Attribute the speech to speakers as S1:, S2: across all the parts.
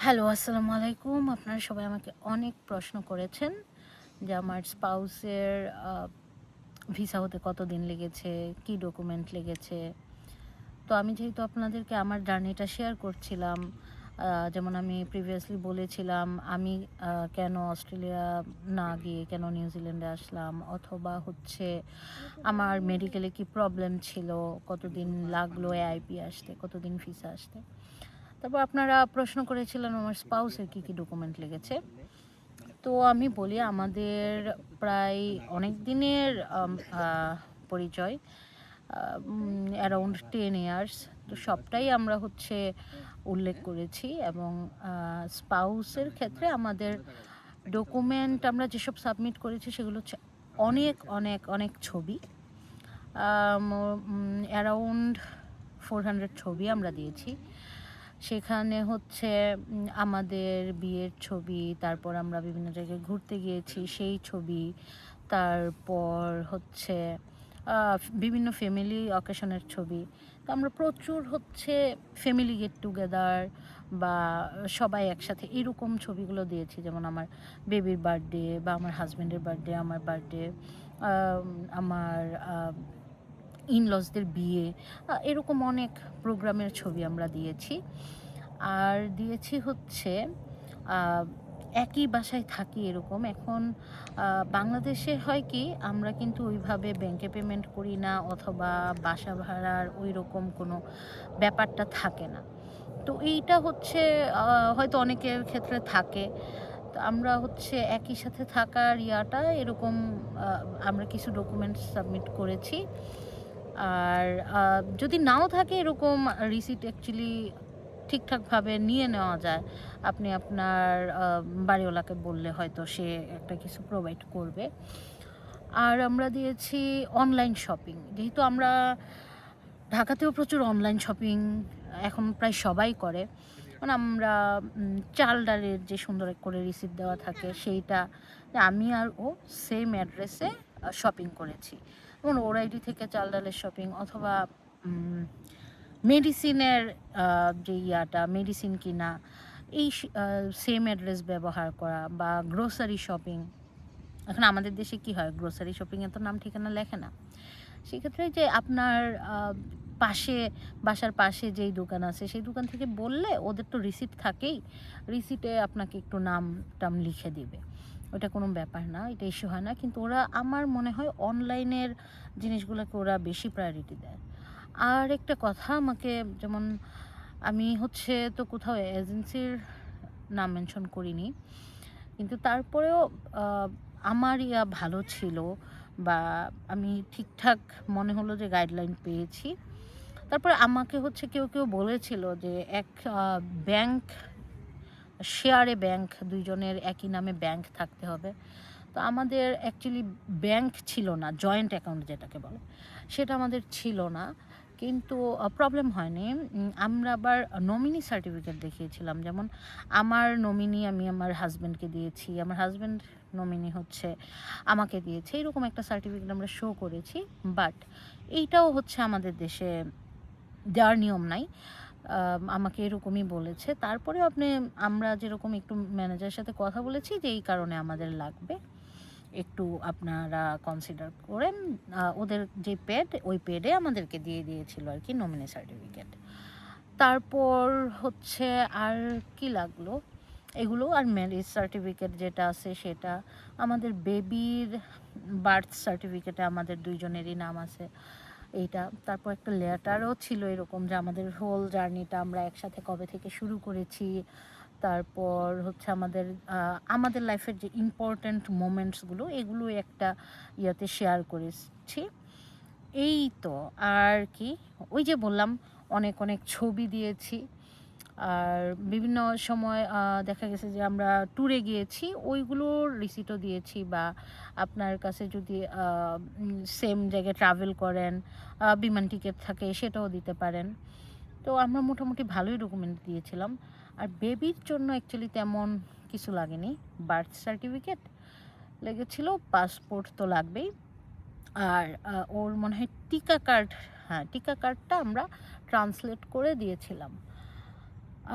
S1: Hello, আসসালামু আলাইকুম। আপনারা সবাই আমাকে অনেক প্রশ্ন করেছেন যে আমার স্পাউসের আ ভিসা হতে কতদিন লেগেছে, কি ডকুমেন্ট লেগেছে। তো আমি যেহেতু আপনাদেরকে আমার জার্নিটা শেয়ার করছিলাম, যেমন আমি প্রিভিয়াসলি বলেছিলাম আমি কেন অস্ট্রেলিয়া না গিয়ে কেন নিউজিল্যান্ডে আসলাম, অথবা হচ্ছে আমার মেডিকেলে কি প্রবলেম ছিল, কতদিন লাগলো এআইপি আসতে, কতদিন ভিসা আসতে। তারপর আপনারা প্রশ্ন করেছিলেন আমার স্পাউসের কি, কি ডকুমেন্ট লেগেছে। তো আমি বলি আমাদের প্রায় অনেক দিনের আ পরিচয়, অ্যারাউন্ড 10 ইয়ার্স। তো সবটাই আমরা হচ্ছে উল্লেখ করেছি এবং স্পাউসের ক্ষেত্রে আমাদের ডকুমেন্ট আমরা যেসব সাবমিট করেছি সেগুলো হচ্ছে অনেক, অনেক, অনেক ছবি। অ্যারাউন্ড 400 ছবি আমরা দিয়েছি। সেখানে হচ্ছে আমাদের বিয়ের ছবি, তারপর আমরা বিভিন্ন জায়গায় ঘুরতে গিয়েছি সেই ছবি, তারপর হচ্ছে বিভিন্ন ফ্যামিলি অকেশনের ছবি। তো আমরা প্রচুর হচ্ছে ফ্যামিলি গেট টুগেদার বা সবাই একসাথে এরকম ছবিগুলো দিয়েছি। যেমন আমার বেবির বার্থডে বা আমার হাজব্যান্ডের বার্থডে, আমার বার্থডে, আমার ইনলসদের বিয়ে, এরকম অনেক প্রোগ্রামের ছবি আমরা দিয়েছি। আর দিয়েছি হচ্ছে আ একই বাসায় থাকি এরকম। এখন বাংলাদেশে হয় কি আমরা কিন্তু ওইভাবে ব্যাংকে পেমেন্ট করি না, অথবা বাসা ভাড়ার ওইরকম কোনো ব্যাপারটা থাকে না। তো এইটা হচ্ছে আ হয়তো অনেকের ক্ষেত্রে থাকে। তো আমরা হচ্ছে একই সাথে থাকার এরকম আ আমরা কিছু ডকুমেন্টস সাবমিট করেছি। আর যদি নাও থাকে এরকম রিসিট অ্যাকচুয়ালি ঠিকঠাকভাবে নিয়ে নেওয়া যায়। আপনি আপনার বাড়িওয়ালাকে বললে হয়তো সে একটা কিছু প্রোভাইড করবে। আর আমরা দিয়েছি অনলাইন শপিং। যেহেতু আমরা ঢাকাতেও প্রচুর অনলাইন শপিং এখন প্রায় সবাই করে। মানে আমরা চাল-ডালের যে সুন্দর করে রিসিপ্ট দেওয়া থাকে সেইটা, আমি আর ও সেম অ্যাড্রেসে শপিং করেছি। যেমন ওর আইডি থেকে চাল-ডালের শপিং, অথবা উম মেডিসিনের যে মেডিসিন কিনা, এই সেম অ্যাড্রেস ব্যবহার করা, বা গ্রোসারি শপিং। এখন আমাদের দেশে কি হয়, গ্রোসারি শপিংয়ে তো নাম ঠিকানা লেখে না। সেক্ষেত্রে যে আপনার আ পাশে, বাসার পাশে যেই দোকান আছে সেই দোকান থেকে বললে ওদের তো রিসিপ্ট থাকেই। রিসিপ্টে আপনাকে একটু নাম-টাম লিখে দিবে। ওটা কোনো ব্যাপার না, এটা ইস্যু হয় না। কিন্তু ওরা, আমার মনে হয় অনলাইনের জিনিসগুলোকে ওরা বেশি প্রায়োরিটি দেয়। আর একটা কথা, আমাকে যেমন আমি হচ্ছে তো কোথাও এজেন্সির নাম মেনশন করিনি। কিন্তু তারপরেও আ আমার ভালো ছিল, বা আমি ঠিকঠাক মনে হলো যে গাইডলাইন পেয়েছি। তারপরে আমাকে হচ্ছে কেউ বলেছিল যে এক আ ব্যাংক, শেয়ারে ব্যাংক, ২ জনের একই নামে ব্যাংক থাকতে হবে। তো আমাদের অ্যাকচুয়ালি ব্যাংক ছিল না, জয়েন্ট অ্যাকাউন্ট যেটাকে বলে, সেটা আমাদের ছিল না। কিন্তু প্রবলেম হয়নি। আমরা আবার নমিনি সার্টিফিকেট দেখিয়েছিলাম। যেমন আমার নমিনি আমি আমার হাসব্যান্ডকে দিয়েছি, আমার হাসব্যান্ড নমিনি হচ্ছে আমাকে দিয়েছে। এরকম একটা সার্টিফিকেট আমরা শো করেছি। বাট এইটাও হচ্ছে আমাদের দেশে দেওয়ার নিয়ম নাই। আমাকে এরকমই বলেছে। তারপরেও আমরা যেরকম একটু ম্যানেজারের সাথে কথা বলেছি যে এই কারণে আমাদের লাগবে। একটু আপনারা কনসিডার করেন। ওদের যে পেড, ওই পেডে আমাদেরকে দিয়ে দিয়েছিল আরকি নমিনি সার্টিফিকেট। তারপর হচ্ছে আর কি লাগলো? এগুলো, আর ম্যারেজ সার্টিফিকেট যেটা আছে সেটা। আমাদের বেবির বার্থ সার্টিফিকেটে আমাদের ২ জনেরই নাম আছে, এইটা। তারপর একটা লেটারও ছিল এরকম যে আমাদের হোল জার্নিটা আমরা একসাথে কবে থেকে শুরু করেছি। তারপর হচ্ছে আমাদের লাইফের যে ইম্পোর্ট্যান্ট মোমেন্টসগুলো, এগুলো একটা শেয়ার করেছি। এই তো। আর কি, ওই যে বললাম অনেক, অনেক ছবি দিয়েছি। আর বিভিন্ন সময় দেখা গেছে যে আমরা ট্যুরে গিয়েছি, ওইগুলোর রিসিটও দিয়েছি। বা আপনার কাছে যদি সেম জায়গায় ট্রাভেল করেন, বিমান টিকেট থাকে, সেটাও দিতে পারেন। তো আমরা মোটামুটি ভালোই ডকুমেন্ট দিয়েছিলাম। আর বেবির জন্য অ্যাকচুয়ালি তেমন কিছু লাগেনি। বার্থ সার্টিফিকেট লেগেছিল, পাসপোর্ট তো লাগবেই। আর ওর মনে হয় টিকা কার্ড, হ্যাঁ, টিকা কার্ডটা আমরা ট্রান্সলেট করে দিয়েছিলাম।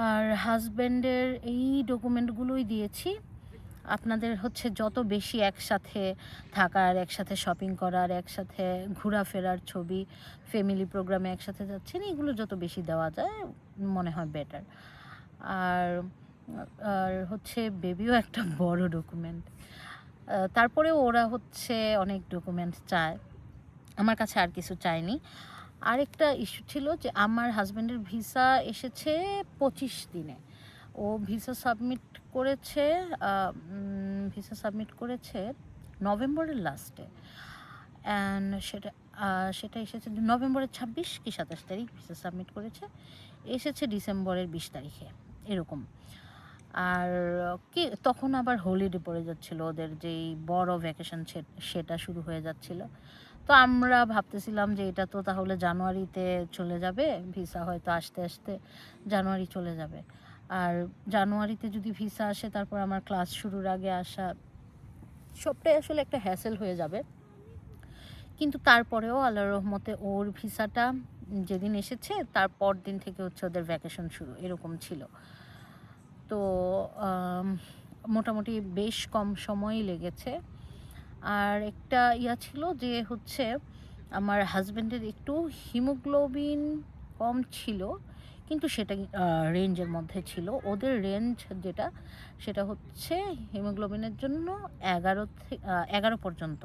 S1: আর হাজব্যান্ডের এই ডকুমেন্টগুলোই দিয়েছি। আপনাদের হচ্ছে যত বেশি একসাথে থাকার, একসাথে শপিং করার, একসাথে ঘোরাফেরার ছবি, ফ্যামিলি প্রোগ্রামে একসাথে যাচ্ছেন, এগুলো যত বেশি দেওয়া যায় মনে হয় বেটার। আর আর হচ্ছে বেবিও একটা বড় ডকুমেন্ট। তারপরেও ওরা হচ্ছে অনেক ডকুমেন্ট চায়, আমার কাছে আর কিছু চায়নি। আরেকটা ইস্যু ছিল যে আমার হাজব্যান্ডের ভিসা এসেছে 25 দিনে। ও ভিসা সাবমিট করেছে নভেম্বরের লাস্টে, অ্যান্ড সেটা এসেছে নভেম্বরের 26 কি 27 তারিখ ভিসা সাবমিট করেছে, এসেছে ডিসেম্বরের 20 তারিখে এরকম। আর কি তখন আবার হলিডে পড়ে যাচ্ছিল, ওদের যেই বড় ভ্যাকেশন সেটা শুরু হয়ে যাচ্ছিল। তো আমরা ভাবতেছিলাম যে এটা তো তাহলে জানুয়ারিতে চলে যাবে, ভিসা হয়তো আসতে আসতে জানুয়ারি চলে যাবে। আর জানুয়ারিতে যদি ভিসা আসে, তারপর আমার ক্লাস শুরুর আগে আসা, সবটাই আসলে একটা হ্যাসেল হয়ে যাবে। কিন্তু তারপরেও আল্লাহর রহমতে ওর ভিসাটা যেদিন এসেছে তার পর দিন থেকে হচ্ছে ওদের ভ্যাকেশন শুরু, এরকম ছিল। তো মোটামুটি বেশ কম সময়ই লেগেছে। আর একটা ছিল যে হচ্ছে আমার হাজব্যান্ডের একটু হিমোগ্লোবিন কম ছিল, কিন্তু সেটা রেঞ্জের মধ্যে ছিল। ওদের রেঞ্জ যেটা, সেটা হচ্ছে হিমোগ্লোবিনের জন্য 11 পর্যন্ত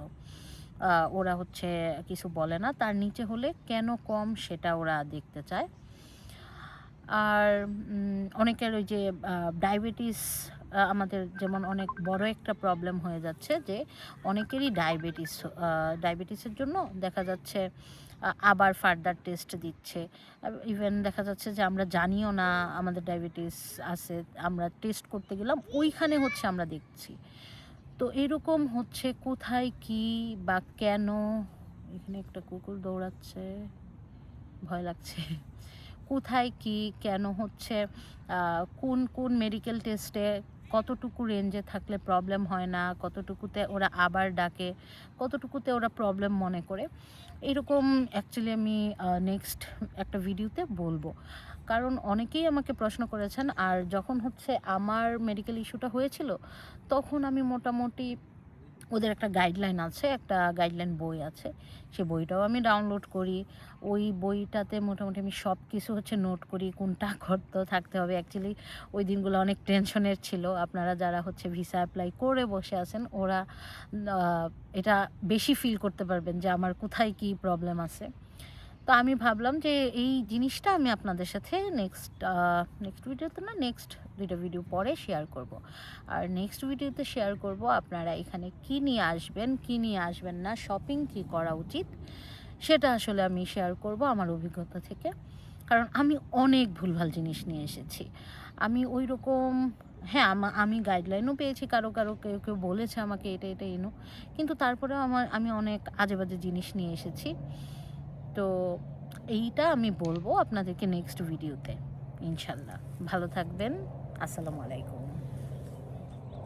S1: ওরা হচ্ছে কিছু বলে না, তার নিচে হলে কেন কম সেটা ওরা দেখতে চায়। আর অনেকের ওই যে ডায়াবেটিস, আমাদের যেমন অনেক বড় একটা প্রবলেম হয়ে যাচ্ছে যে অনেকেরই ডায়াবেটিসের জন্য দেখা যাচ্ছে আবার ফার্দার টেস্ট দিচ্ছে। ইভেন দেখা যাচ্ছে যে আমরা জানিও না আমাদের ডায়াবেটিস আছে, আমরা টেস্ট করতে গেলাম ওইখানে হচ্ছে আমরা দেখছি। তো এরকম হচ্ছে কোথায় কি বা কেন, এখানে একটা কুকুর দৌড়াচ্ছে, ভয় লাগছে। কোথায় কি কেন হচ্ছে, কোন কোন মেডিকেল টেস্টে কতটুকু রেঞ্জে থাকলে প্রবলেম হয় না, কতটুকুতে ওরা আবার ডাকে, কতটুকুতে ওরা প্রবলেম মনে করে, এরকম অ্যাকচুয়ালি আমি নেক্সট একটা ভিডিওতে বলবো। কারণ অনেকেই আমাকে প্রশ্ন করেছেন। আর যখন হচ্ছে আমার মেডিকেল ইস্যুটা হয়েছিল, তখন আমি মোটামুটি ওদের একটা গাইডলাইন আছে, একটা গাইডলাইন বই আছে, সেই বইটাও আমি ডাউনলোড করি। ওই বইটাতে মোটামুটি আমি সব কিছু হচ্ছে নোট করি, কোনটা করতে থাকতে হবে। অ্যাকচুয়ালি ওই দিনগুলো অনেক টেনশনের ছিল। আপনারা যারা হচ্ছে ভিসা অ্যাপ্লাই করে বসে আছেন, ওরা এটা বেশি ফিল করতে পারবেন যে আমার কোথায় কি প্রবলেম আছে। তো আমি ভাবলাম যে এই জিনিসটা আমি আপনাদের সাথে নেক্সট ভিডিওতে না, নেক্সট 2টা ভিডিও পরে শেয়ার করব। আর নেক্সট ভিডিওতে শেয়ার করব আপনারা এখানে কি নিয়ে আসবেন, কি নিয়ে আসবেন না, শপিং কি করা উচিত, সেটা আসলে আমি শেয়ার করব আমার অভিজ্ঞতা থেকে। কারণ আমি অনেক ভুলভাল জিনিস নিয়ে এসেছি। আমি ওই রকম, হ্যাঁ, আমি গাইডলাইনও পেয়েছি, কারো কেউ কেউ বলেছে আমাকে এটা এটা এনো, কিন্তু তারপরেও আমি অনেক আজে বাজে জিনিস নিয়ে এসেছি। তো এইটা আমি বলবো আপনাদেরকে নেক্সট ভিডিওতে ইনশাল্লাহ। ভালো থাকবেন। আসসালামু আলাইকুম।